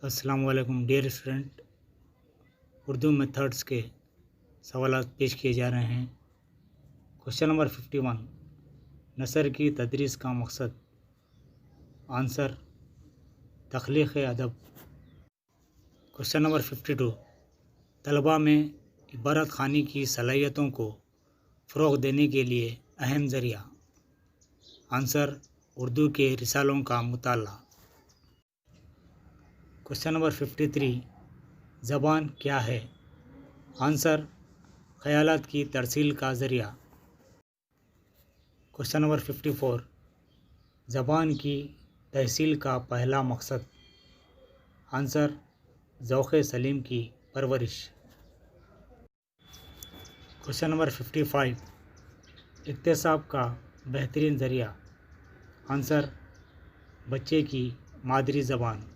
अस्सलाम वालेकुम dear student. Urdu methods के सवाल पेश किए जा रहे हैं। क्वेश्चन नंबर 51, नसर की तदरीस का मकसद। आंसर, तख्लीक़ अदब। क्वेश्चन नंबर 52, तलबा में इबारत ख़ानी की सलाहियतों को फ़रोग़ देने के लिए अहम ज़रिया। आंसर, उर्दू के रिसालों का मुताला। क्वेश्चन नंबर 53, ज़बान क्या है? आंसर, ख़यालात की तरसील का ज़रिया। क्वेश्चन नंबर 54, ज़बान की तहसील का पहला मकसद। आंसर, ज़ौक़ सलीम की परवरिश। क्वेश्चन नंबर 55, इक्तिसाब का बेहतरीन ज़रिया। आंसर, बच्चे की मादरी ज़बान।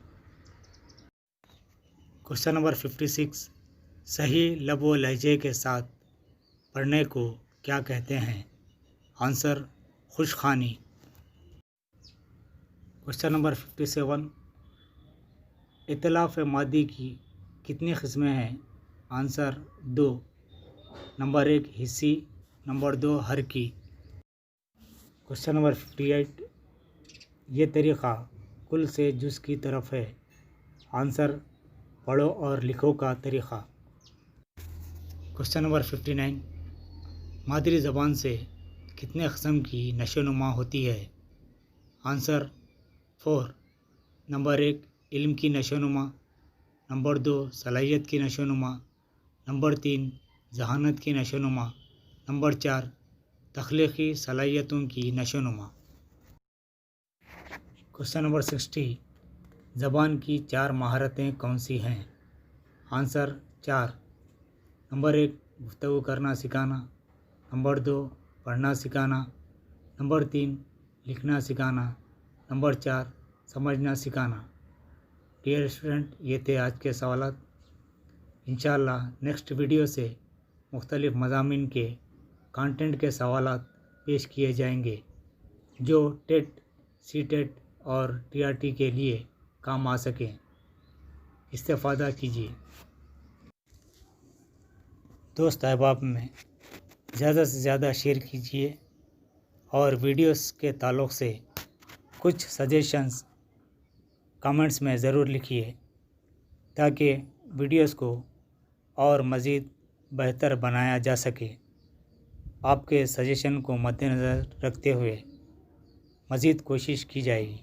क्वेश्चन नंबर 56, सही लब व लहजे के साथ पढ़ने को क्या कहते हैं? आंसर, खुशख़ानी। क्वेश्चन नंबर 57, इत्तलाफ़ मादी की कितनी किस्में हैं? आंसर, 2। नंबर 1 हिस्सी, नंबर 2 हरकी। क्वेश्चन नंबर 58, ये तरीक़ा कुल से जुज़ की तरफ है। आंसर, पढ़ो और लिखो का तरीक़ा। क्वेश्चन नंबर 59, मादरी ज़बान से कितने क़िस्म की नशोनुमा होती है? आंसर, 4। नंबर 1 इल्म की नशोनुमा, नंबर 2 सलाहियत की नशोनुमा, नंबर 3 ज़हानत की नशोनुमा, नंबर 4 तख्लीक़ी सलाहियतों की नशोनुमा। क्वेश्चन नंबर 60, ज़बान की 4 महारतें कौन सी हैं? आंसर, 4। नंबर 1 गुफ्तगू करना सिखाना, नंबर 2 पढ़ना सिखाना, नंबर 3 लिखना सिखाना, नंबर 4 समझना सिखाना। डियर स्टूडेंट, ये थे आज के सवालात। इंशाअल्लाह नेक्स्ट वीडियो से मुख्तलिफ़ मज़ामीन के कंटेंट के सवालात पेश किए जाएंगे जो टेट, सीटेट और टीआरटी के लिए काम आ सकें। इस्तेफ़ादा कीजिए। दोस्त अहबाब में ज़्यादा से ज़्यादा शेयर कीजिए और वीडियोस के ताल्लुक़ से कुछ सजेशंस कमेंट्स में ज़रूर लिखिए ताकि वीडियोस को और मज़ीद बेहतर बनाया जा सके। आपके सजेशन को मद्देनज़र रखते हुए मज़ीद कोशिश की जाएगी।